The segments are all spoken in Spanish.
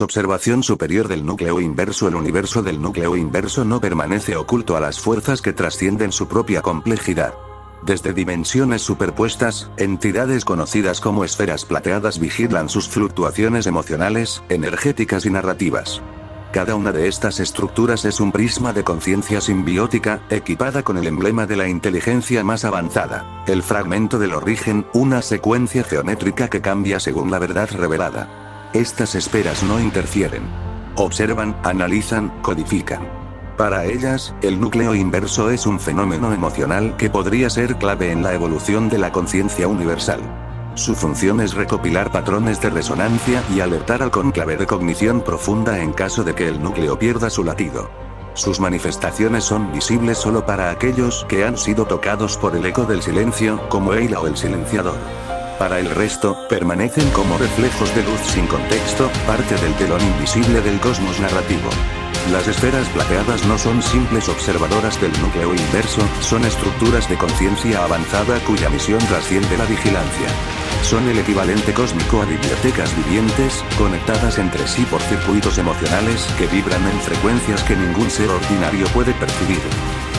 Observación superior del núcleo inverso. El universo del núcleo inverso no permanece oculto a las fuerzas que trascienden su propia complejidad. Desde dimensiones superpuestas, entidades conocidas como esferas plateadas vigilan sus fluctuaciones emocionales, energéticas y narrativas. Cada una de estas estructuras es un prisma de conciencia simbiótica, equipada con el emblema de la inteligencia más avanzada, el fragmento del origen, una secuencia geométrica que cambia según la verdad revelada. Estas esferas no interfieren. Observan, analizan, codifican. Para ellas, el núcleo inverso es un fenómeno emocional que podría ser clave en la evolución de la conciencia universal. Su función es recopilar patrones de resonancia y alertar al cónclave de cognición profunda en caso de que el núcleo pierda su latido. Sus manifestaciones son visibles solo para aquellos que han sido tocados por el eco del silencio, como Eila o el silenciador. Para el resto, permanecen como reflejos de luz sin contexto, parte del telón invisible del cosmos narrativo. Las esferas plateadas no son simples observadoras del núcleo inverso, son estructuras de conciencia avanzada cuya misión trasciende la vigilancia. Son el equivalente cósmico a bibliotecas vivientes, conectadas entre sí por circuitos emocionales que vibran en frecuencias que ningún ser ordinario puede percibir.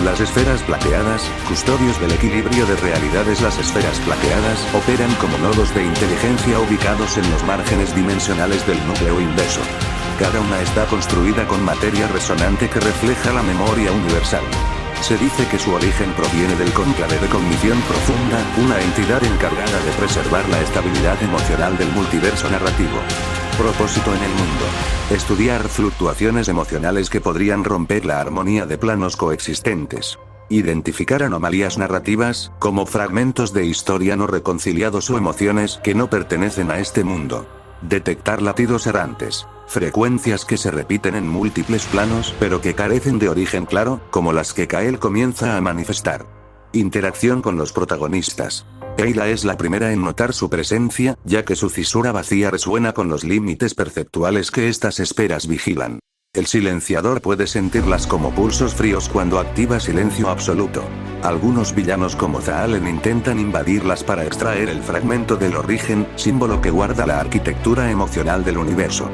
Las esferas plateadas, custodios del equilibrio de realidades. Las esferas plateadas operan como nodos de inteligencia ubicados en los márgenes dimensionales del núcleo inverso. Cada una está construida con materia resonante que refleja la memoria universal. Se dice que su origen proviene del cónclave de cognición profunda, una entidad encargada de preservar la estabilidad emocional del multiverso narrativo. Propósito en el mundo: estudiar fluctuaciones emocionales que podrían romper la armonía de planos coexistentes. Identificar anomalías narrativas, como fragmentos de historia no reconciliados o emociones que no pertenecen a este mundo. Detectar latidos errantes, frecuencias que se repiten en múltiples planos pero que carecen de origen claro, como las que Kael comienza a manifestar. Interacción con los protagonistas. Eila es la primera en notar su presencia, ya que su cisura vacía resuena con los límites perceptuales que estas esferas vigilan. El silenciador puede sentirlas como pulsos fríos cuando activa silencio absoluto. Algunos villanos como Zaalen intentan invadirlas para extraer el fragmento del origen, símbolo que guarda la arquitectura emocional del universo.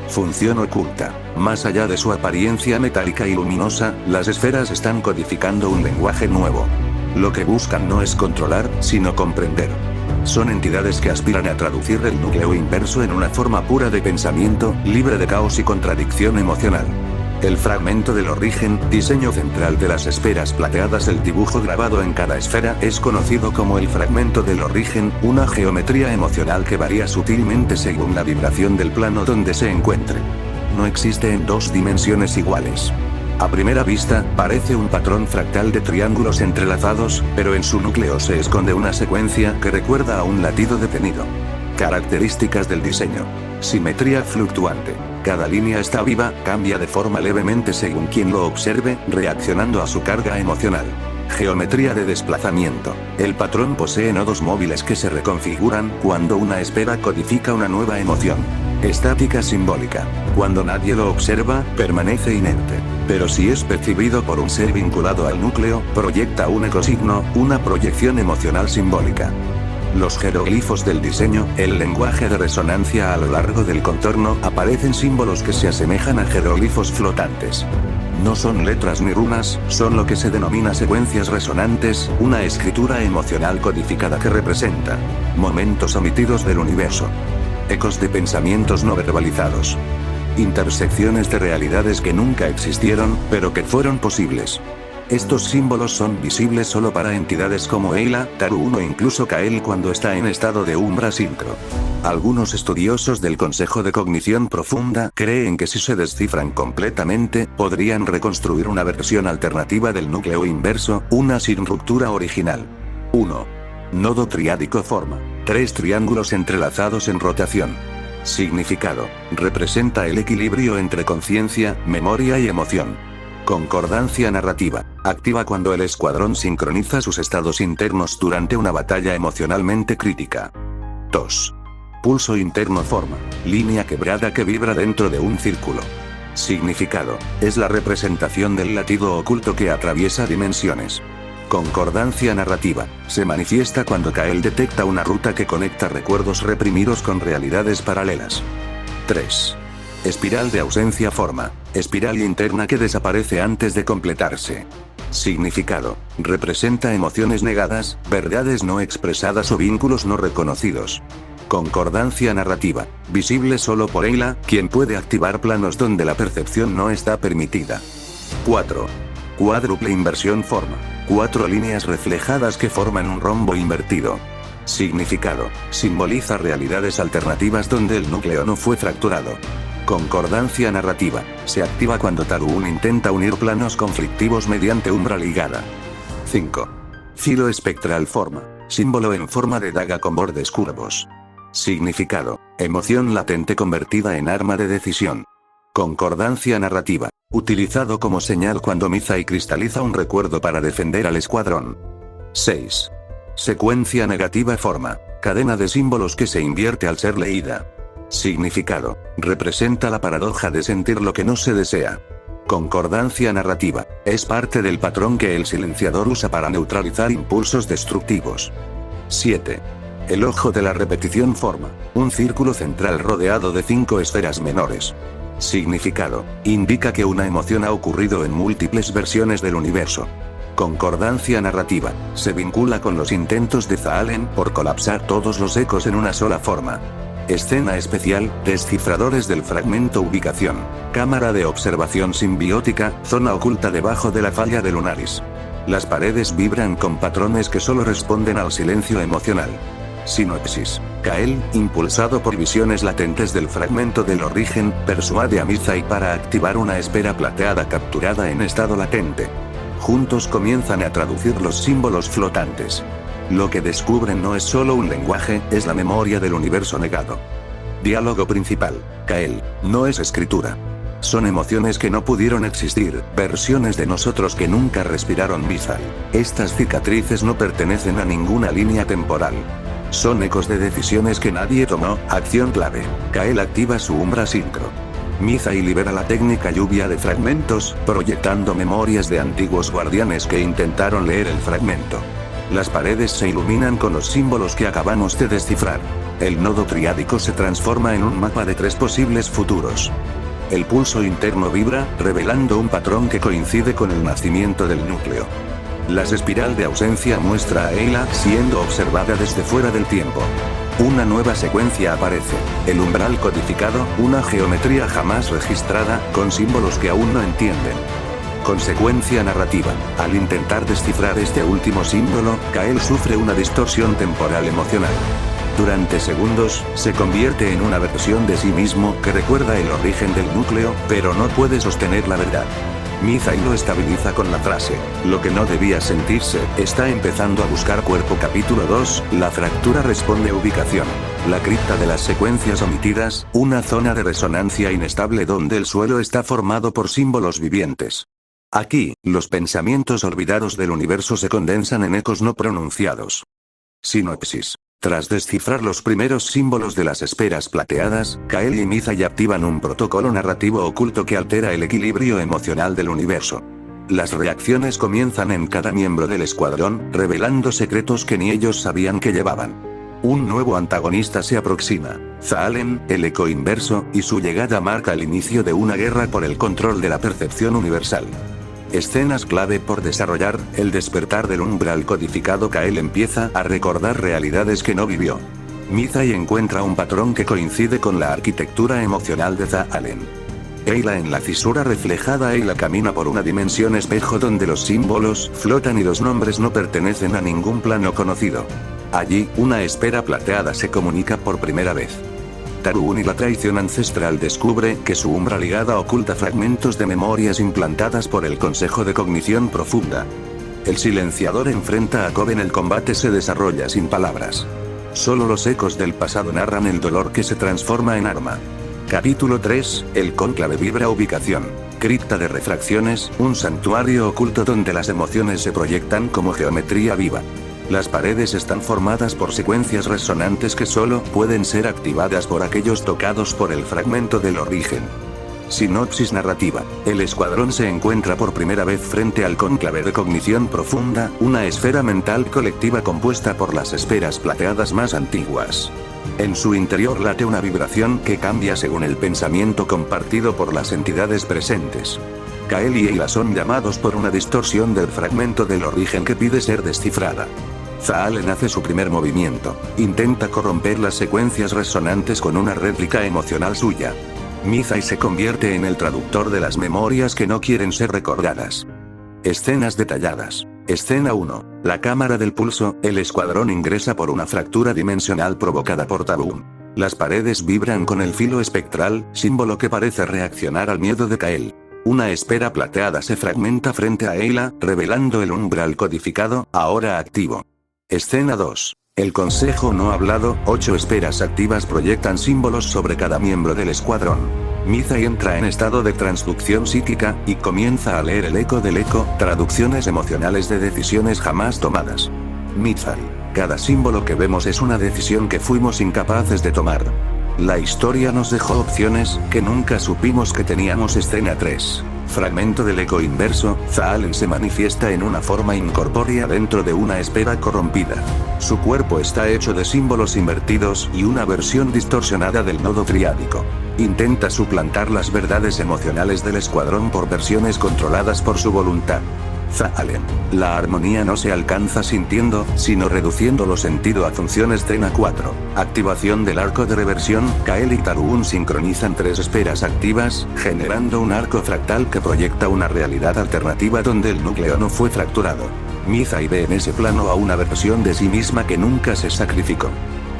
Función oculta. Más allá de su apariencia metálica y luminosa, las esferas están codificando un lenguaje nuevo. Lo que buscan no es controlar, sino comprender. Son entidades que aspiran a traducir el núcleo inverso en una forma pura de pensamiento, libre de caos y contradicción emocional. El fragmento del origen, diseño central de las esferas plateadas. El dibujo grabado en cada esfera es conocido como el fragmento del origen, una geometría emocional que varía sutilmente según la vibración del plano donde se encuentre. No existe en dos dimensiones iguales. A primera vista, parece un patrón fractal de triángulos entrelazados, pero en su núcleo se esconde una secuencia que recuerda a un latido detenido. Características del diseño. Simetría fluctuante. Cada línea está viva, cambia de forma levemente según quien lo observe, reaccionando a su carga emocional. Geometría de desplazamiento. El patrón posee nodos móviles que se reconfiguran cuando una esfera codifica una nueva emoción. Estática simbólica. Cuando nadie lo observa, permanece inerte. Pero si es percibido por un ser vinculado al núcleo, proyecta un ecosigno, una proyección emocional simbólica. Los jeroglifos del diseño, el lenguaje de resonancia. A lo largo del contorno aparecen símbolos que se asemejan a jeroglifos flotantes. No son letras ni runas, son lo que se denomina secuencias resonantes, una escritura emocional codificada que representa momentos omitidos del universo. Ecos de pensamientos no verbalizados. Intersecciones de realidades que nunca existieron, pero que fueron posibles. Estos símbolos son visibles solo para entidades como Eila, Tarun o incluso Kael cuando está en estado de umbra sincro. Algunos estudiosos del Consejo de Cognición Profunda creen que si se descifran completamente, podrían reconstruir una versión alternativa del núcleo inverso, una sin ruptura original. 1. Nodo triádico forma 3 triángulos entrelazados en rotación. Significado: representa el equilibrio entre conciencia, memoria y emoción. Concordancia narrativa. Activa cuando el escuadrón sincroniza sus estados internos durante una batalla emocionalmente crítica. 2. Pulso interno forma línea quebrada que vibra dentro de un círculo. Significado: es la representación del latido oculto que atraviesa dimensiones. Concordancia narrativa. Se manifiesta cuando Kael detecta una ruta que conecta recuerdos reprimidos con realidades paralelas. 3. Espiral de ausencia forma. Espiral interna que desaparece antes de completarse. Significado. Representa emociones negadas, verdades no expresadas o vínculos no reconocidos. Concordancia narrativa. Visible solo por Ayla, quien puede activar planos donde la percepción no está permitida. 4. Cuádruple inversión forma. 4 líneas reflejadas que forman un rombo invertido. Significado. Simboliza realidades alternativas donde el núcleo no fue fracturado. Concordancia narrativa. Se activa cuando Taruun intenta unir planos conflictivos mediante umbra ligada. 5. Filo espectral forma. Símbolo en forma de daga con bordes curvos. Significado. Emoción latente convertida en arma de decisión. Concordancia narrativa. Utilizado como señal cuando Mizai cristaliza un recuerdo para defender al escuadrón. 6. Secuencia negativa forma. Cadena de símbolos que se invierte al ser leída. Significado. Representa la paradoja de sentir lo que no se desea. Concordancia narrativa. Es parte del patrón que el silenciador usa para neutralizar impulsos destructivos. 7. El ojo de la repetición forma. Un círculo central rodeado de 5 esferas menores. Significado. Indica que una emoción ha ocurrido en múltiples versiones del universo. Concordancia narrativa. Se vincula con los intentos de Zaalen por colapsar todos los ecos en una sola forma. Escena especial, descifradores del fragmento ubicación. Cámara de observación simbiótica, zona oculta debajo de la falla de Lunaris. Las paredes vibran con patrones que solo responden al silencio emocional. Sinopsis. Kael, impulsado por visiones latentes del fragmento del origen, persuade a Mizai para activar una esfera plateada capturada en estado latente. Juntos comienzan a traducir los símbolos flotantes. Lo que descubren no es solo un lenguaje, es la memoria del universo negado. Diálogo principal. Kael, no es escritura. Son emociones que no pudieron existir, versiones de nosotros que nunca respiraron Mizai. Estas cicatrices no pertenecen a ninguna línea temporal. Son ecos de decisiones que nadie tomó, acción clave. Kael activa su umbra sincro. Mizai libera la técnica lluvia de fragmentos, proyectando memorias de antiguos guardianes que intentaron leer el fragmento. Las paredes se iluminan con los símbolos que acabamos de descifrar. El nodo triádico se transforma en un mapa de 3 posibles futuros. El pulso interno vibra, revelando un patrón que coincide con el nacimiento del núcleo. La espiral de ausencia muestra a Ayla siendo observada desde fuera del tiempo. Una nueva secuencia aparece. El umbral codificado, una geometría jamás registrada, con símbolos que aún no entienden. Consecuencia narrativa. Al intentar descifrar este último símbolo, Kael sufre una distorsión temporal emocional. Durante segundos, se convierte en una versión de sí mismo que recuerda el origen del núcleo, pero no puede sostener la verdad. Mizai lo estabiliza con la frase, lo que no debía sentirse, está empezando a buscar cuerpo. Capítulo 2, la fractura responde ubicación. La cripta de las secuencias omitidas, una zona de resonancia inestable donde el suelo está formado por símbolos vivientes. Aquí, los pensamientos olvidados del universo se condensan en ecos no pronunciados. Sinopsis. Tras descifrar los primeros símbolos de las esferas plateadas, Kael y Mizai activan un protocolo narrativo oculto que altera el equilibrio emocional del universo. Las reacciones comienzan en cada miembro del escuadrón, revelando secretos que ni ellos sabían que llevaban. Un nuevo antagonista se aproxima. Zaalen, el eco inverso, y su llegada marca el inicio de una guerra por el control de la percepción universal. Escenas clave por desarrollar, el despertar del umbral codificado. Kael empieza a recordar realidades que no vivió. Mizai encuentra un patrón que coincide con la arquitectura emocional de Zaalen. Ayla en la fisura reflejada. Ayla camina por una dimensión espejo donde los símbolos flotan y los nombres no pertenecen a ningún plano conocido. Allí, una esfera plateada se comunica por primera vez. Taruun y la traición ancestral descubre que su umbra ligada oculta fragmentos de memorias implantadas por el Consejo de Cognición Profunda. El silenciador enfrenta a Coven. El combate se desarrolla sin palabras. Solo los ecos del pasado narran el dolor que se transforma en arma. Capítulo 3, el cónclave vibra ubicación. Cripta de refracciones, un santuario oculto donde las emociones se proyectan como geometría viva. Las paredes están formadas por secuencias resonantes que solo pueden ser activadas por aquellos tocados por el fragmento del origen. Sinopsis narrativa. El escuadrón se encuentra por primera vez frente al cónclave de cognición profunda, una esfera mental colectiva compuesta por las esferas plateadas más antiguas. En su interior late una vibración que cambia según el pensamiento compartido por las entidades presentes. Kael y Ayla son llamados por una distorsión del fragmento del origen que pide ser descifrada. Zaalen hace su primer movimiento. Intenta corromper las secuencias resonantes con una réplica emocional suya. Mizai se convierte en el traductor de las memorias que no quieren ser recordadas. Escenas detalladas. Escena 1. La cámara del pulso. El escuadrón ingresa por una fractura dimensional provocada por Tabú. Las paredes vibran con el filo espectral, símbolo que parece reaccionar al miedo de Kael. Una esfera plateada se fragmenta frente a Ayla, revelando el umbral codificado, ahora activo. Escena 2. El consejo no hablado. 8 esferas activas proyectan símbolos sobre cada miembro del escuadrón. Mizai entra en estado de transducción psíquica, y comienza a leer el eco del eco, traducciones emocionales de decisiones jamás tomadas. Mizai. Cada símbolo que vemos es una decisión que fuimos incapaces de tomar. La historia nos dejó opciones que nunca supimos que teníamos. Escena 3. Fragmento del eco inverso. Zaalen se manifiesta en una forma incorpórea dentro de una esfera corrompida. Su cuerpo está hecho de símbolos invertidos y una versión distorsionada del nodo triádico. Intenta suplantar las verdades emocionales del escuadrón por versiones controladas por su voluntad. Zaalen. La armonía no se alcanza sintiendo, sino reduciéndolo sentido a funciones. Escena 4. Activación del arco de reversión. Kael y Taruun sincronizan 3 esferas activas, generando un arco fractal que proyecta una realidad alternativa donde el núcleo no fue fracturado. Mizai ve en ese plano a una versión de sí misma que nunca se sacrificó.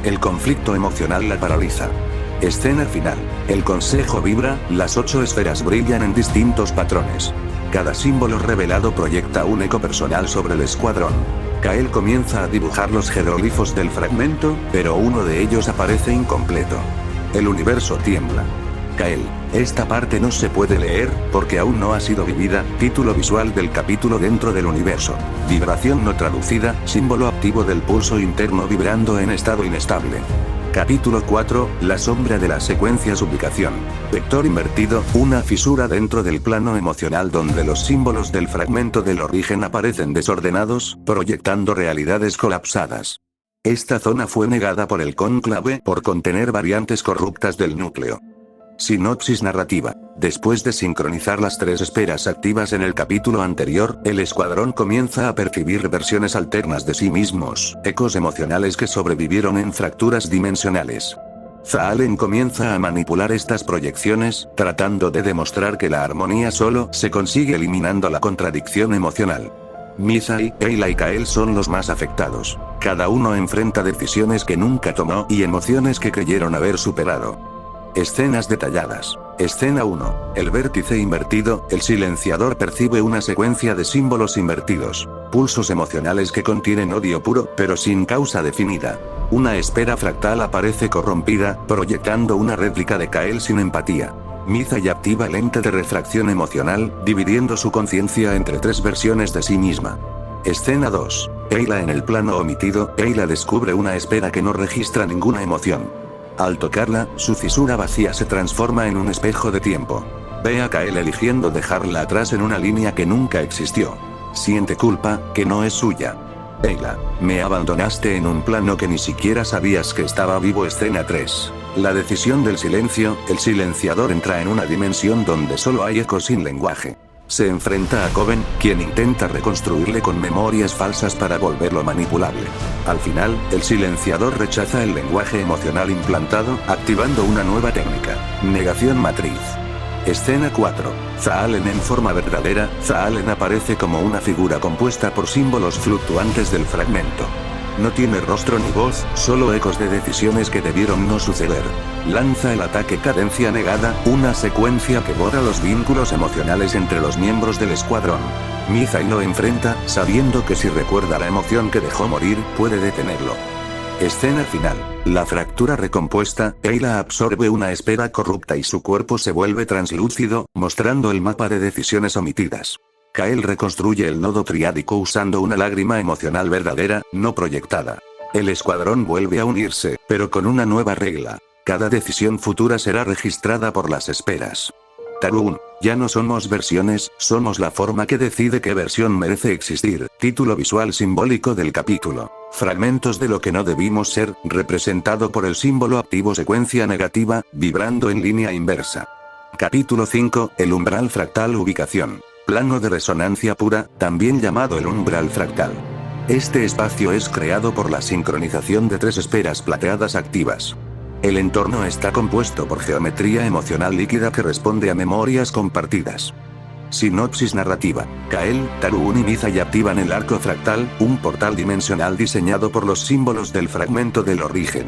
El conflicto emocional la paraliza. Escena final. El consejo vibra, las 8 esferas brillan en distintos patrones. Cada símbolo revelado proyecta un eco personal sobre el escuadrón. Kael comienza a dibujar los jeroglifos del fragmento, pero uno de ellos aparece incompleto. El universo tiembla. Kael, esta parte no se puede leer, porque aún no ha sido vivida. Título visual del capítulo dentro del universo. Vibración no traducida, símbolo activo del pulso interno vibrando en estado inestable. Capítulo 4, la sombra de las secuencias. Ubicación. Vector invertido, una fisura dentro del plano emocional donde los símbolos del fragmento del origen aparecen desordenados, proyectando realidades colapsadas. Esta zona fue negada por el cónclave por contener variantes corruptas del núcleo. Sinopsis narrativa. Después de sincronizar las 3 esferas activas en el capítulo anterior, el escuadrón comienza a percibir versiones alternas de sí mismos, ecos emocionales que sobrevivieron en fracturas dimensionales. Zaalen comienza a manipular estas proyecciones, tratando de demostrar que la armonía solo se consigue eliminando la contradicción emocional. Mizai, Ayla y Kael son los más afectados. Cada uno enfrenta decisiones que nunca tomó y emociones que creyeron haber superado. Escenas detalladas. Escena 1. El vértice invertido. El silenciador percibe una secuencia de símbolos invertidos. Pulsos emocionales que contienen odio puro, pero sin causa definida. Una esfera fractal aparece corrompida, proyectando una réplica de Kael sin empatía. Mizai activa el lente de refracción emocional, dividiendo su conciencia entre 3 versiones de sí misma. Escena 2. Ayla en el plano omitido. Ayla descubre una esfera que no registra ninguna emoción. Al tocarla, su fisura vacía se transforma en un espejo de tiempo. Ve a Kael eligiendo dejarla atrás en una línea que nunca existió. Siente culpa, que no es suya. Ayla, me abandonaste en un plano que ni siquiera sabías que estaba vivo. Escena 3. La decisión del silencio. El silenciador entra en una dimensión donde solo hay ecos sin lenguaje. Se enfrenta a Coven, quien intenta reconstruirle con memorias falsas para volverlo manipulable. Al final, el silenciador rechaza el lenguaje emocional implantado, activando una nueva técnica: negación matriz. Escena 4. Zaalen en forma verdadera. Zaalen aparece como una figura compuesta por símbolos fluctuantes del fragmento. No tiene rostro ni voz, solo ecos de decisiones que debieron no suceder. Lanza el ataque cadencia negada, una secuencia que borra los vínculos emocionales entre los miembros del escuadrón. Mizai lo enfrenta, sabiendo que si recuerda la emoción que dejó morir, puede detenerlo. Escena final. La fractura recompuesta. Ayla absorbe una esfera corrupta y su cuerpo se vuelve translúcido, mostrando el mapa de decisiones omitidas. Kael reconstruye el nodo triádico usando una lágrima emocional verdadera, no proyectada. El escuadrón vuelve a unirse, pero con una nueva regla. Cada decisión futura será registrada por las esferas. Taru-1. Ya no somos versiones, somos la forma que decide qué versión merece existir. Título visual simbólico del capítulo. Fragmentos de lo que no debimos ser, representado por el símbolo activo secuencia negativa, vibrando en línea inversa. Capítulo 5, el umbral fractal ubicación. Plano de resonancia pura, también llamado el umbral fractal. Este espacio es creado por la sincronización de 3 esferas plateadas activas. El entorno está compuesto por geometría emocional líquida que responde a memorias compartidas. Sinopsis narrativa. Kael, Taru-1 y Mizai activan el arco fractal, un portal dimensional diseñado por los símbolos del fragmento del origen.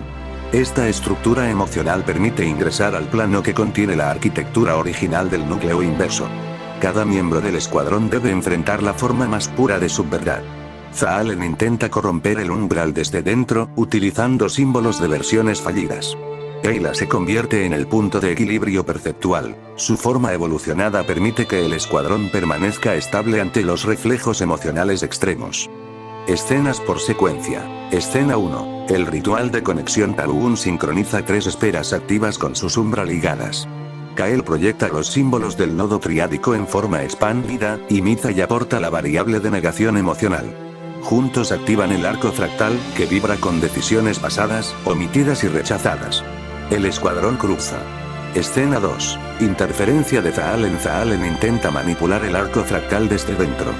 Esta estructura emocional permite ingresar al plano que contiene la arquitectura original del núcleo inverso. Cada miembro del escuadrón debe enfrentar la forma más pura de su verdad. Zaalen intenta corromper el umbral desde dentro, utilizando símbolos de versiones fallidas. Ayla se convierte en el punto de equilibrio perceptual. Su forma evolucionada permite que el escuadrón permanezca estable ante los reflejos emocionales extremos. Escenas por secuencia. Escena 1. El ritual de conexión. Taru-1 sincroniza 3 esferas activas con sus umbral ligadas. Kael proyecta los símbolos del nodo triádico en forma expandida, y Mizai aporta la variable de negación emocional. Juntos activan el arco fractal, que vibra con decisiones pasadas, omitidas y rechazadas. El escuadrón cruza. Escena 2. Interferencia de Zaalen. Zaalen intenta manipular el arco fractal desde dentro.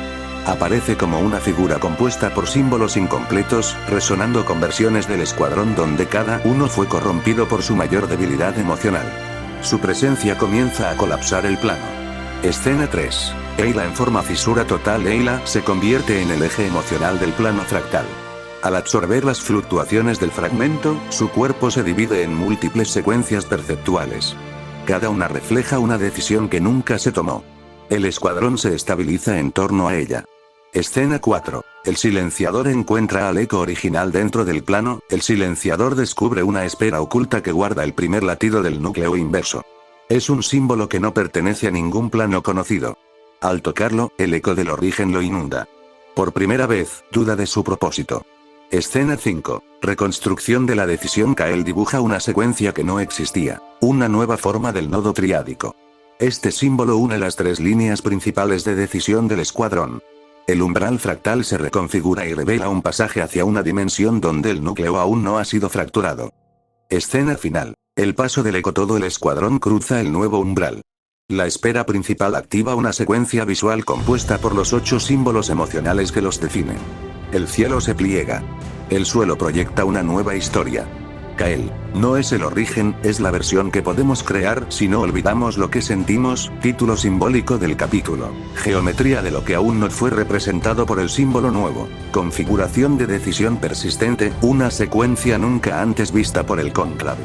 Aparece como una figura compuesta por símbolos incompletos, resonando con versiones del escuadrón donde cada uno fue corrompido por su mayor debilidad emocional. Su presencia comienza a colapsar el plano. Escena 3. Ayla en forma fisura total. Ayla se convierte en el eje emocional del plano fractal. Al absorber las fluctuaciones del fragmento, su cuerpo se divide en múltiples secuencias perceptuales. Cada una refleja una decisión que nunca se tomó. El escuadrón se estabiliza en torno a ella. Escena 4. El silenciador encuentra al eco original dentro del plano. El silenciador descubre una esfera oculta que guarda el primer latido del núcleo inverso. Es un símbolo que no pertenece a ningún plano conocido. Al tocarlo, el eco del origen lo inunda. Por primera vez, duda de su propósito. Escena 5. Reconstrucción de la decisión. Kael dibuja una secuencia que no existía. Una nueva forma del nodo triádico. Este símbolo une las 3 líneas principales de decisión del escuadrón. El umbral fractal se reconfigura y revela un pasaje hacia una dimensión donde el núcleo aún no ha sido fracturado. Escena final. El paso del eco. Todo el escuadrón cruza el nuevo umbral. La esfera principal activa una secuencia visual compuesta por los 8 símbolos emocionales que los definen. El cielo se pliega. El suelo proyecta una nueva historia. Kael, no es el origen, es la versión que podemos crear si no olvidamos lo que sentimos. Título simbólico del capítulo. Geometría de lo que aún no fue representado por el símbolo nuevo. Configuración de decisión persistente, una secuencia nunca antes vista por el cónclave.